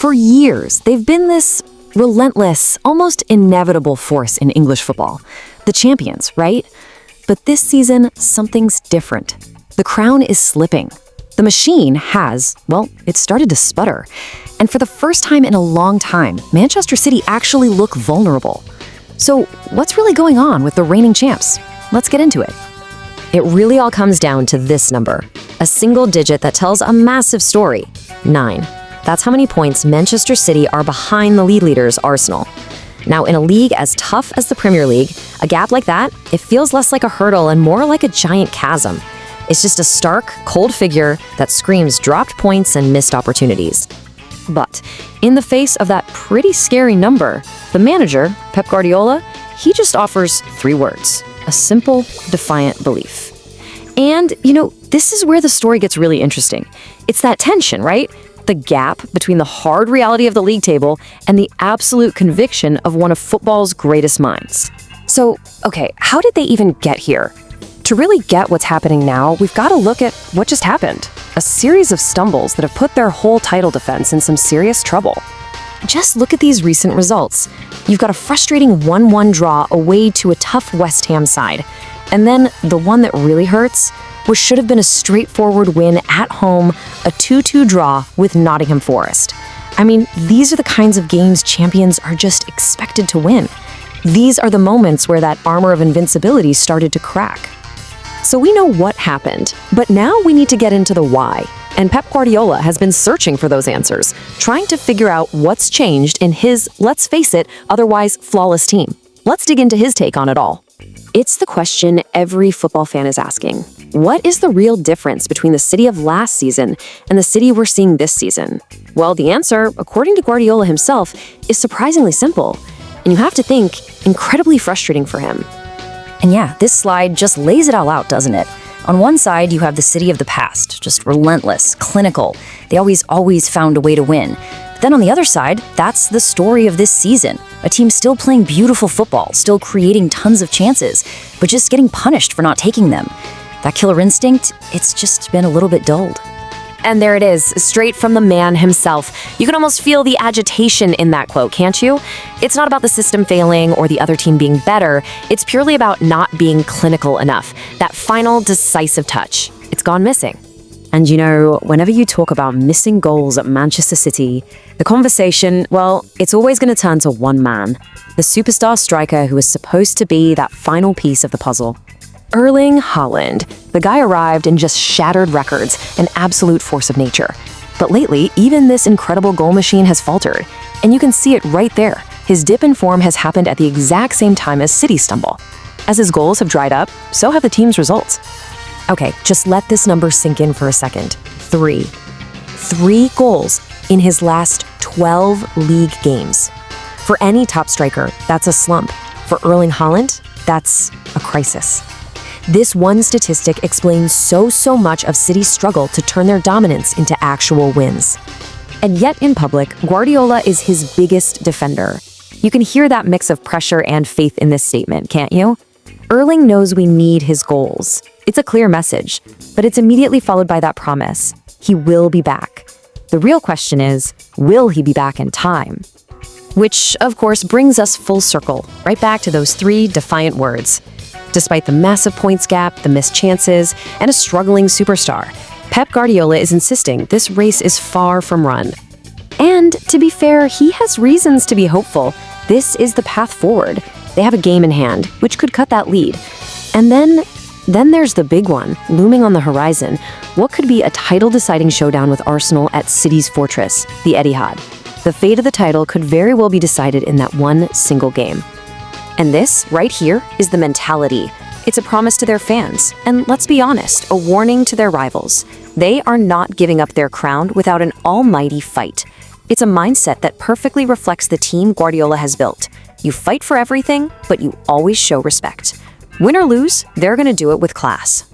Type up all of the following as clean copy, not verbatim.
For years, they've been this relentless, almost inevitable force in English football. The champions, right? But this season, something's different. The crown is slipping. The machine has, well, it started to sputter. And for the first time in a long time, Manchester City actually look vulnerable. So what's really going on with the reigning champs? Let's get into it. It really all comes down to this number, a single digit that tells a massive story, 9. That's how many points Manchester City are behind the league leaders, Arsenal. Now, in a league as tough as the Premier League, a gap like that, it feels less like a hurdle and more like a giant chasm. It's just a stark, cold figure that screams dropped points and missed opportunities. But in the face of that pretty scary number, the manager, Pep Guardiola, he just offers 3 words, a simple, defiant belief. And, this is where the story gets really interesting. It's that tension, right? The gap between the hard reality of the league table and the absolute conviction of one of football's greatest minds. So, okay, how did they even get here? To really get what's happening now, we've got to look at what just happened. A series of stumbles that have put their whole title defense in some serious trouble. Just look at these recent results. You've got a frustrating 1-1 draw away to a tough West Ham side. And then the one that really hurts, which should have been a straightforward win at home, a 2-2 draw with Nottingham Forest. I mean, these are the kinds of games champions are just expected to win. These are the moments where that armor of invincibility started to crack. So we know what happened, but now we need to get into the why. And Pep Guardiola has been searching for those answers, trying to figure out what's changed in his, let's face it, otherwise flawless team. Let's dig into his take on it all. It's the question every football fan is asking. What is the real difference between the City of last season and the City we're seeing this season? Well, the answer, according to Guardiola himself, is surprisingly simple. And you have to think, incredibly frustrating for him. And yeah, this slide just lays it all out, doesn't it? On one side, you have the City of the past, just relentless, clinical. They always found a way to win. But then on the other side, that's the story of this season. A team still playing beautiful football, still creating tons of chances, but just getting punished for not taking them. That killer instinct, it's just been a little bit dulled. And there it is, straight from the man himself. You can almost feel the agitation in that quote, can't you? It's not about the system failing or the other team being better. It's purely about not being clinical enough. That final decisive touch. It's gone missing. And whenever you talk about missing goals at Manchester City, the conversation, well, it's always going to turn to one man. The superstar striker who is supposed to be that final piece of the puzzle. Erling Haaland. The guy arrived and just shattered records, an absolute force of nature. But lately, even this incredible goal machine has faltered. And you can see it right there. His dip in form has happened at the exact same time as City's stumble. As his goals have dried up, so have the team's results. Okay, just let this number sink in for a second. 3. 3 goals in his last 12 league games. For any top striker, that's a slump. For Erling Haaland, that's a crisis. This one statistic explains so much of City's struggle to turn their dominance into actual wins. And yet in public, Guardiola is his biggest defender. You can hear that mix of pressure and faith in this statement, can't you? Erling knows we need his goals. It's a clear message, but it's immediately followed by that promise. He will be back. The real question is, will he be back in time? Which, of course, brings us full circle, right back to those 3 defiant words. Despite the massive points gap, the missed chances, and a struggling superstar, Pep Guardiola is insisting this race is far from run. And to be fair, he has reasons to be hopeful. This is the path forward. They have a game in hand, which could cut that lead. And then there's the big one, looming on the horizon. What could be a title-deciding showdown with Arsenal at City's fortress, the Etihad. The fate of the title could very well be decided in that one single game. And this, right here, is the mentality. It's a promise to their fans, and let's be honest, a warning to their rivals. They are not giving up their crown without an almighty fight. It's a mindset that perfectly reflects the team Guardiola has built. You fight for everything, but you always show respect. Win or lose, they're going to do it with class.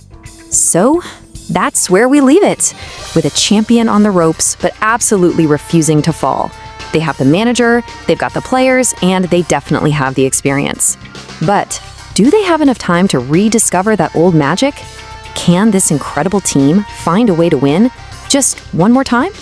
So, that's where we leave it, with a champion on the ropes, but absolutely refusing to fall. They have the manager, they've got the players, and they definitely have the experience. But do they have enough time to rediscover that old magic? Can this incredible team find a way to win just one more time?